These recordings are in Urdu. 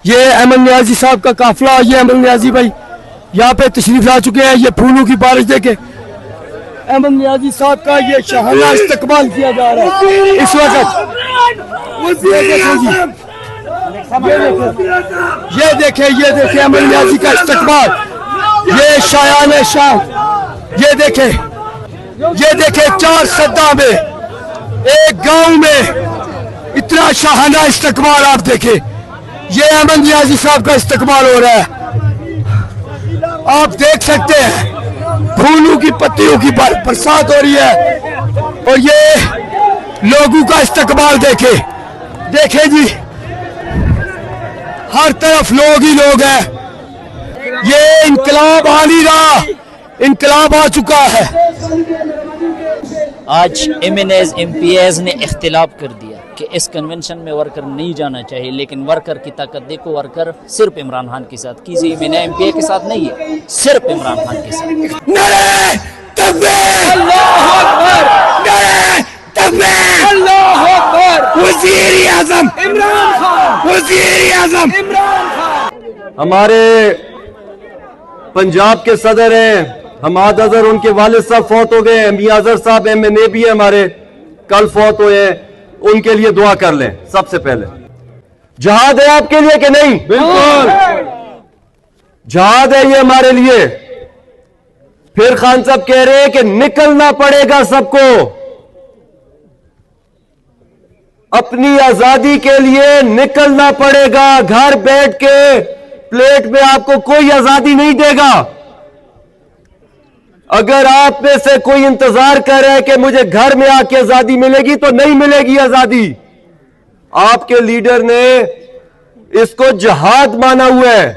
یہ احمد نیازی صاحب کا قافلہ، یہ احمد نیازی بھائی یہاں پہ تشریف لا چکے ہیں. یہ پھولوں کی بارش دیکھے احمد نیازی صاحب کا یہ شاہانہ استقبال کیا جا رہا ہے اس وقت. یہ دیکھیں احمد نیازی کا استقبال، یہ شایان شاہ. یہ دیکھیں 4 سدہ میں ایک گاؤں میں اتنا شاہانہ استقبال. آپ دیکھیں یہ احمد نیازی صاحب کا استقبال ہو رہا ہے. آپ دیکھ سکتے ہیں پھولوں کی پتیوں کی برسات ہو رہی ہے اور یہ لوگوں کا استقبال دیکھیں جی، ہر طرف لوگ ہی لوگ ہیں. یہ انقلاب آ نہیں رہا، انقلاب آ چکا ہے. آج MNAs MPAs نے اختلاف کر دیا کہ اس کنونشن میں ورکر نہیں جانا چاہیے، لیکن ورکر کی طاقت دیکھو، ورکر صرف عمران خان کے ساتھ، کسی ایم پی اے کے ساتھ نہیں ہے، صرف عمران خان کے ساتھ. نعرہ تکبیر، اللہ اکبر، نعرہ تکبیر، اللہ اکبر، وزیر اعظم عمران خان، وزیر اعظم عمران خان. ہمارے پنجاب کے صدر ہیں حماد اظہر، ان کے والد صاحب فوت ہو گئے ہیں. میاں اظہر صاحب ایم این اے بھی ہیں ہمارے، کل فوت ہوئے ہیں. ان کے لیے دعا کر لیں. سب سے پہلے جہاد ہے آپ کے لیے کہ نہیں؟ بالکل جہاد ہے یہ ہمارے لیے. پھر خان صاحب کہہ رہے ہیں کہ نکلنا پڑے گا سب کو اپنی آزادی کے لیے، نکلنا پڑے گا. گھر بیٹھ کے پلیٹ میں آپ کو کوئی آزادی نہیں دے گا. اگر آپ میں سے کوئی انتظار کر رہا ہے کہ مجھے گھر میں آ کے آزادی ملے گی، تو نہیں ملے گی آزادی. آپ کے لیڈر نے اس کو جہاد مانا ہوا ہے.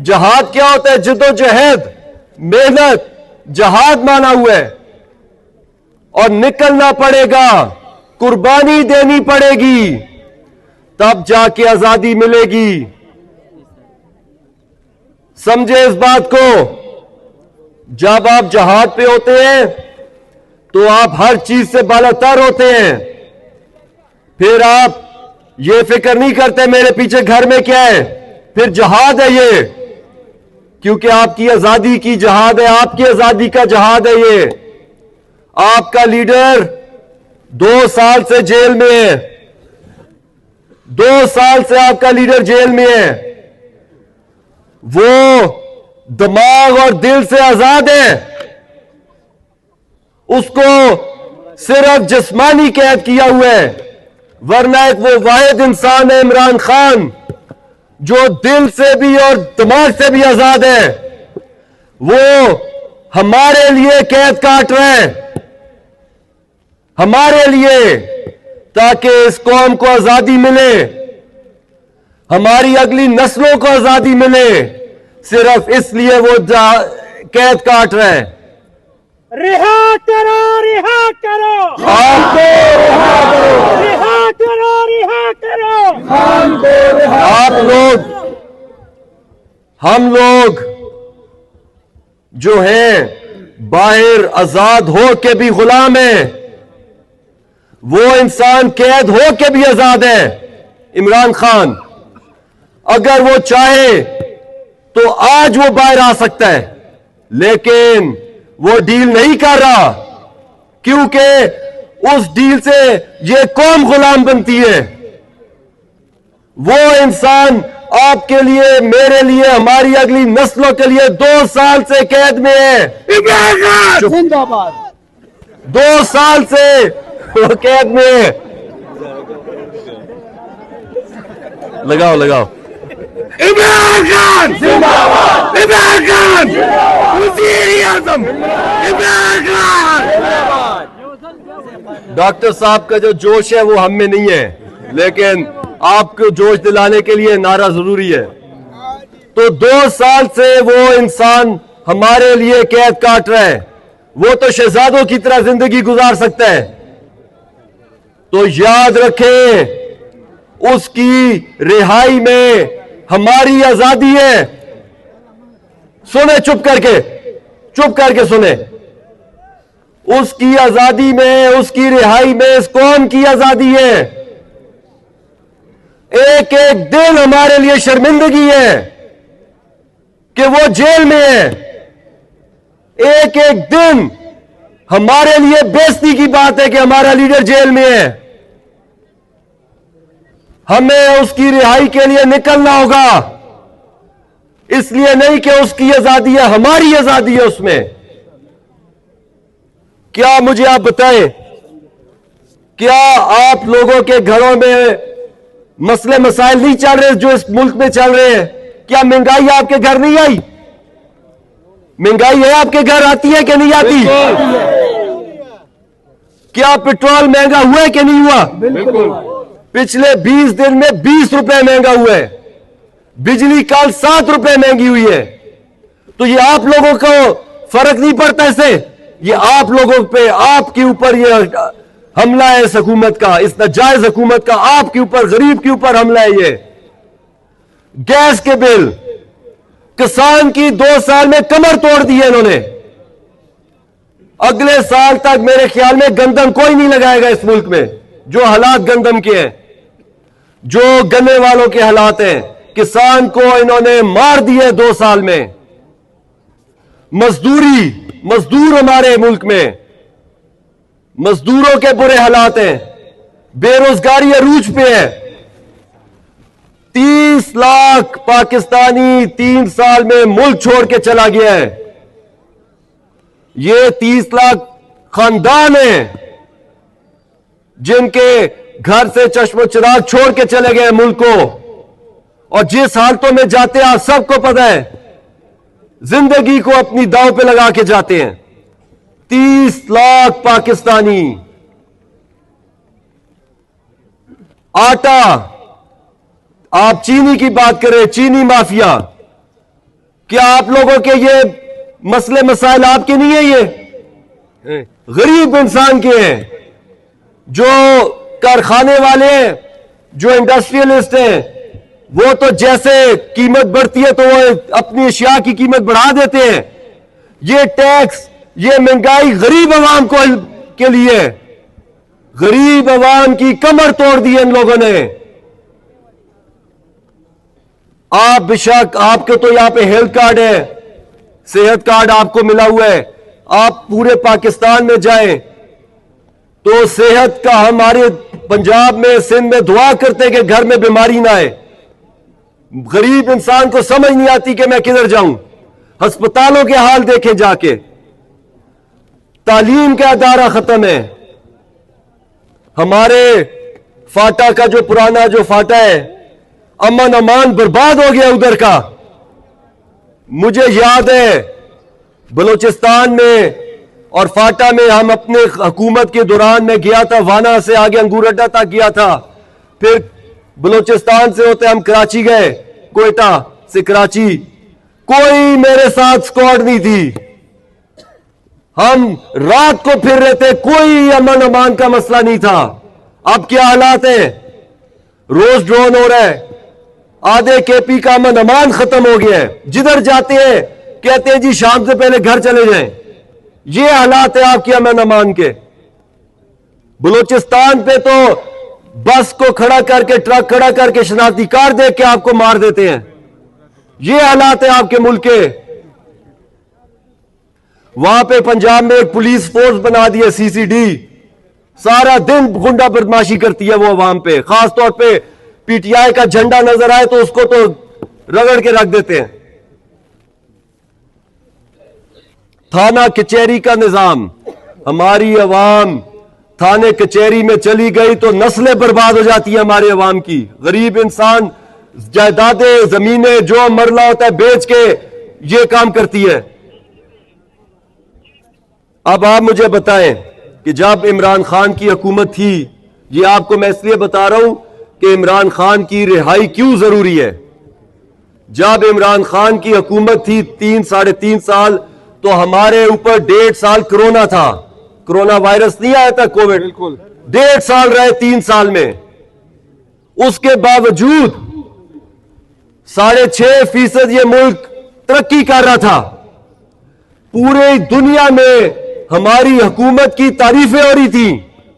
جہاد کیا ہوتا ہے؟ جد و جہد، محنت، جہاد مانا ہوا ہے. اور نکلنا پڑے گا، قربانی دینی پڑے گی، تب جا کے آزادی ملے گی. سمجھے اس بات کو. جب آپ جہاد پہ ہوتے ہیں تو آپ ہر چیز سے بالاتر ہوتے ہیں. پھر آپ یہ فکر نہیں کرتے میرے پیچھے گھر میں کیا ہے. پھر جہاد ہے یہ، کیونکہ آپ کی آزادی کی جہاد ہے، آپ کی آزادی کا جہاد ہے یہ. آپ کا لیڈر 2 سال سے جیل میں ہے، 2 سال سے آپ کا لیڈر جیل میں ہے. وہ دماغ اور دل سے آزاد ہے، اس کو صرف جسمانی قید کیا ہوا ہے. ورنہ ایک وہ واحد انسان ہے عمران خان جو دل سے بھی اور دماغ سے بھی آزاد ہے. وہ ہمارے لیے قید کاٹ رہے ہیں، ہمارے لیے، تاکہ اس قوم کو آزادی ملے، ہماری اگلی نسلوں کو آزادی ملے. صرف اس لیے وہ قید کاٹ رہے ہیں. رہا کرو، رہا کرو، آپ کو رہا کرو، رہا کرو، رہا کرو. آپ لوگ، ہم لوگ جو ہیں باہر آزاد ہو کے بھی غلام ہیں، وہ انسان قید ہو کے بھی آزاد ہے. عمران خان اگر وہ چاہے تو آج وہ باہر آ سکتا ہے، لیکن وہ ڈیل نہیں کر رہا، کیونکہ اس ڈیل سے یہ قوم غلام بنتی ہے. وہ انسان آپ کے لیے، میرے لیے، ہماری اگلی نسلوں کے لیے 2 سال سے قید میں ہے. زندہ باد. 2 سال سے وہ قید میں ہے. لگاؤ عمران خان زندہ باد، عمران خان وزیر اعظم، عمران خان. ڈاکٹر صاحب کا جو جوش ہے وہ ہم میں نہیں ہے، لیکن آپ کو جوش دلانے کے لیے نعرہ ضروری ہے. تو 2 سال سے وہ انسان ہمارے لیے قید کاٹ رہا ہے. وہ تو شہزادوں کی طرح زندگی گزار سکتا ہے. تو یاد رکھیں، اس کی رہائی میں ہماری آزادی ہے. سنیں چپ کر کے سنیں. اس کی آزادی میں، اس کی رہائی میں اس قوم کی آزادی ہے. ایک ایک دن ہمارے لیے شرمندگی ہے کہ وہ جیل میں ہے. ایک ایک دن ہمارے لیے بےزتی کی بات ہے کہ ہمارا لیڈر جیل میں ہے. ہمیں اس کی رہائی کے لیے نکلنا ہوگا. اس لیے نہیں کہ اس کی آزادی ہے، ہماری آزادی ہے اس میں. کیا مجھے آپ بتائیں، کیا آپ لوگوں کے گھروں میں مسئلے مسائل نہیں چل رہے جو اس ملک میں چل رہے ہیں؟ کیا مہنگائی آپ کے گھر نہیں آئی؟ مہنگائی ہے آپ کے گھر آتی ہے کہ نہیں آتی؟ کیا پٹرول مہنگا ہوا ہے کہ نہیں ہوا؟ بالکل. پچھلے 20 دن میں 20 روپے مہنگا ہوا ہے. بجلی کل 7 روپے مہنگی ہوئی ہے. تو یہ آپ لوگوں کو فرق نہیں پڑتا اس سے؟ یہ آپ لوگوں پہ، آپ کے اوپر یہ حملہ ہے اس حکومت کا، اس ناجائز حکومت کا آپ کے اوپر، غریب کے اوپر حملہ ہے. یہ گیس کے بل، کسان کی 2 سال میں کمر توڑ دی ہے انہوں نے. اگلے سال تک میرے خیال میں گندم کوئی نہیں لگائے گا اس ملک میں. جو حالات گندم کے ہیں، جو گنے والوں کے حالات ہیں، کسان کو انہوں نے مار دیے 2 سال میں. مزدور ہمارے ملک میں، مزدوروں کے برے حالات ہیں. بے روزگاری عروج پہ ہے. 30 لاکھ پاکستانی 3 سال میں ملک چھوڑ کے چلا گیا ہے. یہ 30 لاکھ خاندان ہیں جن کے گھر سے چشم و چراغ چھوڑ کے چلے گئے ملک کو، اور جس حالتوں میں جاتے ہیں آپ سب کو پتہ ہے. زندگی کو اپنی داؤ پہ لگا کے جاتے ہیں. 30 لاکھ پاکستانی. آٹا، آپ چینی کی بات کریں، چینی مافیا. کیا آپ لوگوں کے یہ مسئلے مسائل آپ کے نہیں ہیں؟ یہ غریب انسان کے ہیں، جو کارخانے والے ہیں، جو انڈسٹریلسٹ ہیں. وہ تو جیسے قیمت بڑھتی ہے تو وہ اپنی اشیاء کی قیمت بڑھا دیتے ہیں. یہ ٹیکس، یہ مہنگائی غریب عوام کے لیے، غریب عوام کی کمر توڑ دی ان لوگوں نے. آپ بے شک، آپ کے تو یہاں پہ ہیلتھ کارڈ ہے، صحت کارڈ آپ کو ملا ہوا ہے. آپ پورے پاکستان میں جائیں تو صحت کا، ہمارے پنجاب میں، سندھ میں دعا کرتے کہ گھر میں بیماری نہ آئے. غریب انسان کو سمجھ نہیں آتی کہ میں کدھر جاؤں. ہسپتالوں کے حال دیکھیں جا کے. تعلیم کا ادارہ ختم ہے. ہمارے فاٹا کا جو پرانا جو فاٹا ہے، امن امان برباد ہو گیا ادھر کا. مجھے یاد ہے بلوچستان میں اور فاٹا میں ہم اپنے حکومت کے دوران میں گیا تھا، وانا سے آگے انگور اڈا تک گیا تھا. پھر بلوچستان سے ہوتے ہم کراچی گئے، کوئٹہ سے کراچی. کوئی میرے ساتھ سکواڈ نہیں تھی. ہم رات کو پھر رہے تھے، کوئی امن امان کا مسئلہ نہیں تھا. اب کیا حالات ہیں؟ روز ڈرون ہو رہا ہے. آدھے کے پی کا امن امان ختم ہو گیا ہے. جدھر جاتے ہیں کہتے ہیں جی شام سے پہلے گھر چلے جائیں. یہ حالات ہیں آپ کے امن امان کے. بلوچستان پہ تو بس کو کھڑا کر کے، ٹرک کھڑا کر کے شناختی کارڈ دے کے آپ کو مار دیتے ہیں. یہ حالات ہیں آپ کے ملک کے. وہاں پہ پنجاب میں ایک پولیس فورس بنا دی ہے، CCD. سارا دن گنڈا بدماشی کرتی ہے وہ عوام پہ. خاص طور پہ PTI کا جھنڈا نظر آئے تو اس کو تو رگڑ کے رکھ دیتے ہیں. تھانہ کچہری کا نظام، ہماری عوام تھانے کچہری میں چلی گئی تو نسلیں برباد ہو جاتی ہیں ہمارے عوام کی. غریب انسان جائیدادیں، زمینیں جو مرلہ ہوتا ہے بیچ کے یہ کام کرتی ہے. اب آپ مجھے بتائیں کہ جب عمران خان کی حکومت تھی، یہ آپ کو میں اس لیے بتا رہا ہوں کہ عمران خان کی رہائی کیوں ضروری ہے. جب عمران خان کی حکومت تھی 3-3.5 سال، تو ہمارے اوپر 1.5 سال کرونا تھا. کرونا وائرس نہیں آیا تھا، کووڈ. 1.5 سال رہے 3 سال میں. اس کے باوجود 6.5% یہ ملک ترقی کر رہا تھا. پوری دنیا میں ہماری حکومت کی تعریفیں ہو رہی تھی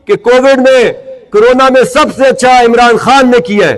کہ کووڈ میں، کرونا میں سب سے اچھا عمران خان نے کیا ہے.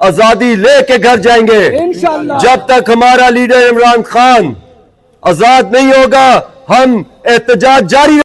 آزادی لے کے گھر جائیں گے. انشاءاللہ. جب تک ہمارا لیڈر عمران خان آزاد نہیں ہوگا ہم احتجاج جاری